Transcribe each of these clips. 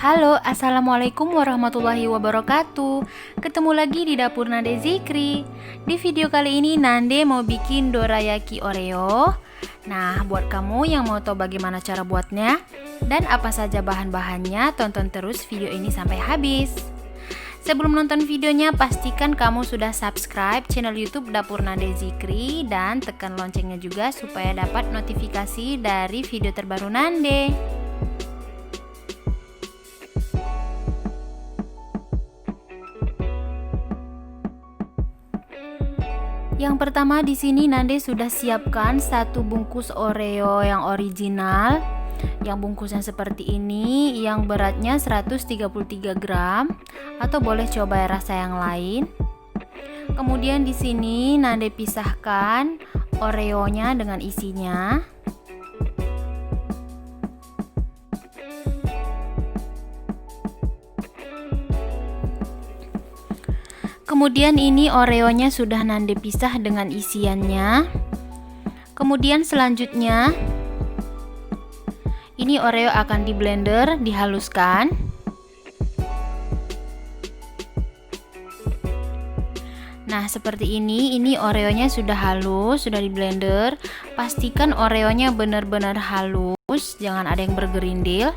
Halo, assalamualaikum warahmatullahi wabarakatuh. Ketemu lagi di dapur Nande Zikri. Di video kali ini Nande mau bikin dorayaki Oreo. Nah, buat kamu yang mau tahu bagaimana cara buatnya dan apa saja bahan-bahannya, tonton terus video ini sampai habis. Sebelum nonton videonya, pastikan kamu sudah subscribe channel YouTube Dapur Nande Zikri dan tekan loncengnya juga supaya dapat notifikasi dari video terbaru Nande. Yang pertama di sini Nande sudah siapkan satu bungkus Oreo yang original, yang bungkusnya seperti ini, yang beratnya 133 gram atau boleh coba rasa yang lain. Kemudian di sini Nande pisahkan Oreonya dengan isinya. Kemudian ini Oreonya sudah Nande pisah dengan isiannya. Kemudian selanjutnya ini Oreo akan di blender, dihaluskan. Nah, seperti ini Oreonya sudah halus, sudah di blender. Pastikan Oreonya benar-benar halus, jangan ada yang bergerindil.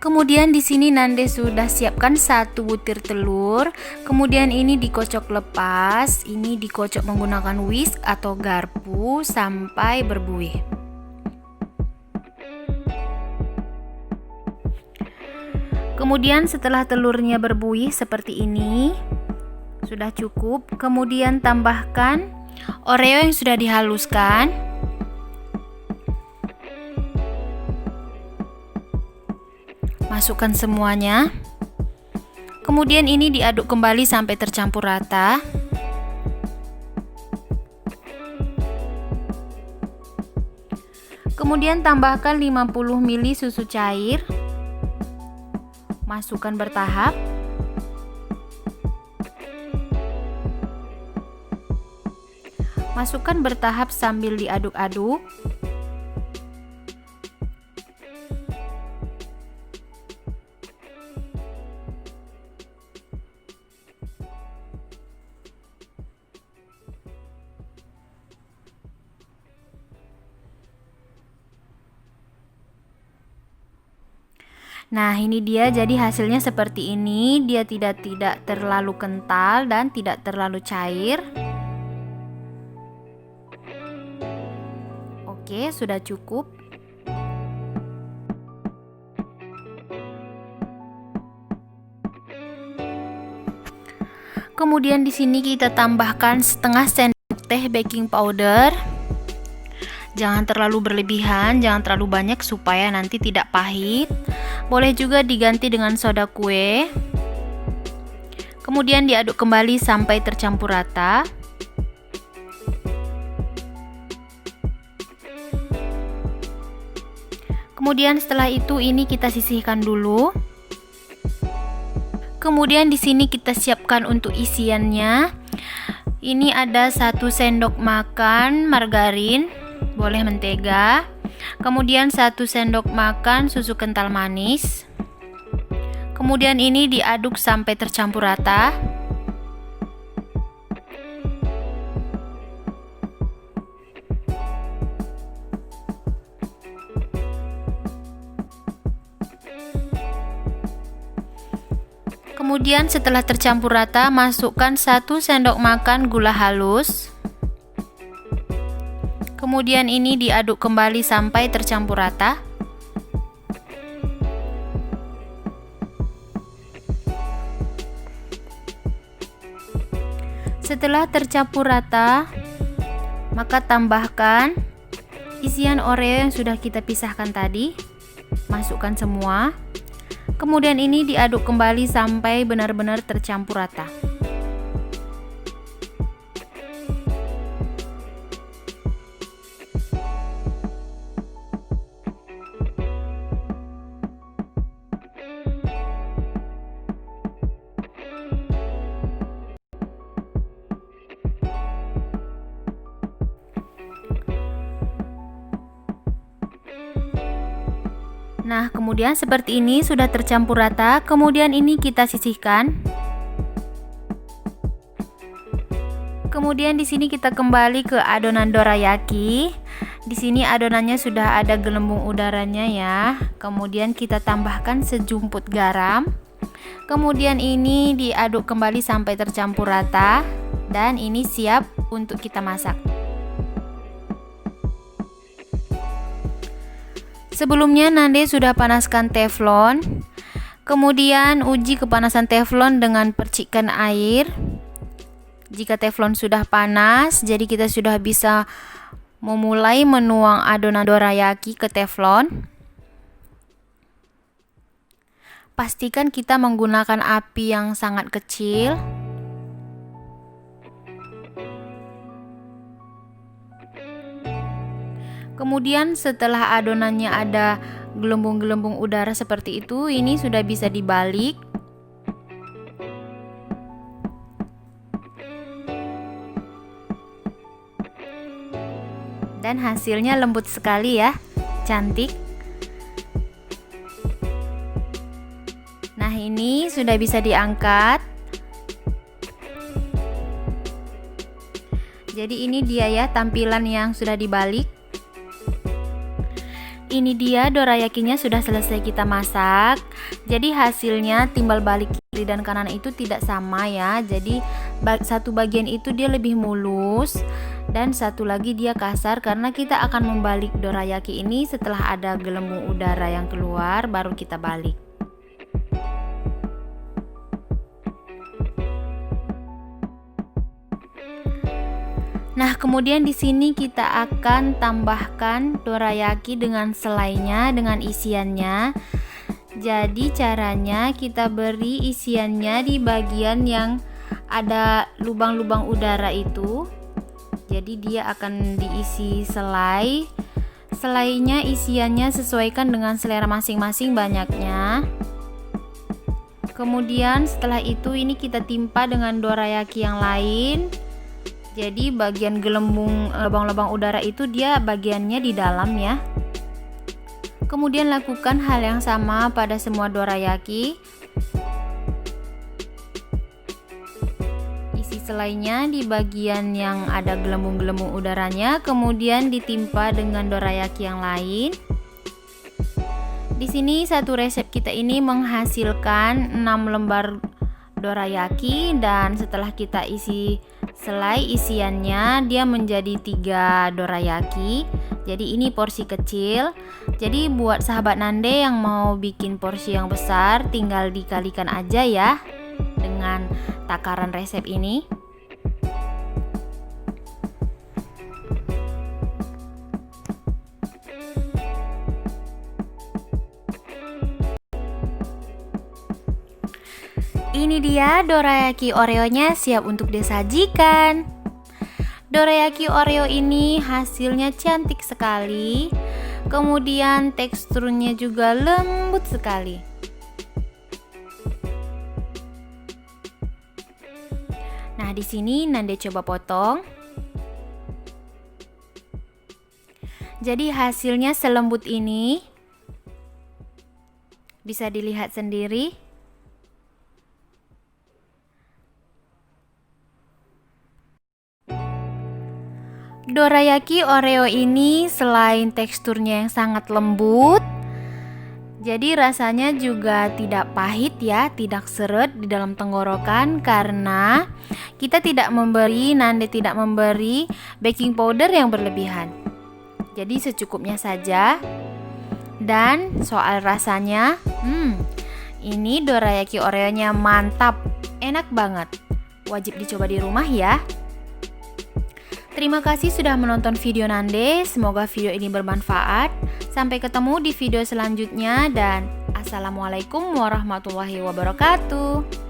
Kemudian di sini Nande sudah siapkan satu butir telur. Kemudian ini dikocok lepas, ini dikocok menggunakan whisk atau garpu sampai berbuih. Kemudian setelah telurnya berbuih seperti ini, sudah cukup. Kemudian tambahkan Oreo yang sudah dihaluskan. Masukkan semuanya. Kemudian ini diaduk kembali sampai tercampur rata. Kemudian tambahkan 50 ml susu cair. Masukkan bertahap. Masukkan bertahap sambil diaduk-aduk. Nah, ini dia, jadi hasilnya seperti ini. Dia tidak terlalu kental dan tidak terlalu cair. Oke, sudah cukup. Kemudian di sini kita tambahkan setengah sendok teh baking powder. Jangan terlalu berlebihan, jangan terlalu banyak supaya nanti tidak pahit. Boleh juga diganti dengan soda kue. Kemudian diaduk kembali sampai tercampur rata. Kemudian setelah itu ini kita sisihkan dulu. Kemudian di sini kita siapkan untuk isiannya. Ini ada 1 sendok makan margarin, boleh mentega. Kemudian 1 sendok makan susu kental manis. Kemudian ini diaduk sampai tercampur rata. Kemudian setelah tercampur rata, masukkan 1 sendok makan gula halus. Kemudian ini diaduk kembali sampai tercampur rata. Setelah tercampur rata, maka tambahkan isian Oreo yang sudah kita pisahkan tadi. Masukkan semua. Kemudian ini diaduk kembali sampai benar-benar tercampur rata. Nah, kemudian seperti ini sudah tercampur rata. Kemudian ini kita sisihkan. Kemudian di sini kita kembali ke adonan dorayaki. Di sini adonannya sudah ada gelembung udaranya ya. Kemudian kita tambahkan sejumput garam. Kemudian ini diaduk kembali sampai tercampur rata dan ini siap untuk kita masak. Sebelumnya Nande sudah panaskan teflon. Kemudian uji kepanasan teflon dengan percikan air. Jika teflon sudah panas, jadi kita sudah bisa memulai menuang adonan dorayaki ke teflon. Pastikan kita menggunakan api yang sangat kecil. Kemudian setelah adonannya ada gelembung-gelembung udara seperti itu, ini sudah bisa dibalik. Dan hasilnya lembut sekali ya, cantik. Nah, ini sudah bisa diangkat. Jadi ini dia ya tampilan yang sudah dibalik. Ini dia dorayakinya sudah selesai kita masak. Jadi hasilnya timbal balik kiri dan kanan itu tidak sama ya. Jadi satu bagian itu dia lebih mulus dan satu lagi dia kasar karena kita akan membalik dorayaki ini setelah ada gelembung udara yang keluar baru kita balik. Nah, kemudian di sini kita akan tambahkan dorayaki dengan selainya, dengan isiannya. Jadi caranya kita beri isiannya di bagian yang ada lubang-lubang udara itu. Jadi dia akan diisi selai. Selainya isiannya sesuaikan dengan selera masing-masing banyaknya. Kemudian setelah itu ini kita timpa dengan dorayaki yang lain. Jadi bagian gelembung lubang-lubang udara itu dia bagiannya di dalam ya. Kemudian lakukan hal yang sama pada semua dorayaki. Isi selainya di bagian yang ada gelembung-gelembung udaranya, kemudian ditimpa dengan dorayaki yang lain. Di sini satu resep kita ini menghasilkan 6 lembar dorayaki dan setelah kita isi selai isiannya dia menjadi 3 dorayaki. Jadi ini porsi kecil. Jadi buat sahabat Nande yang mau bikin porsi yang besar tinggal dikalikan aja ya dengan takaran resep ini. Ini dia dorayaki Oreo-nya siap untuk disajikan. Dorayaki Oreo ini hasilnya cantik sekali. Kemudian teksturnya juga lembut sekali. Nah, di sini Nande coba potong. Jadi hasilnya selembut ini. Bisa dilihat sendiri. Dorayaki Oreo ini selain teksturnya yang sangat lembut, jadi rasanya juga tidak pahit ya, tidak seret di dalam tenggorokan karena Nande tidak memberi baking powder yang berlebihan. Jadi secukupnya saja. Dan soal rasanya, ini dorayaki Oreo-nya mantap, enak banget. Wajib dicoba di rumah ya. Terima kasih sudah menonton video Nande, semoga video ini bermanfaat. Sampai ketemu di video selanjutnya dan Assalamualaikum warahmatullahi wabarakatuh.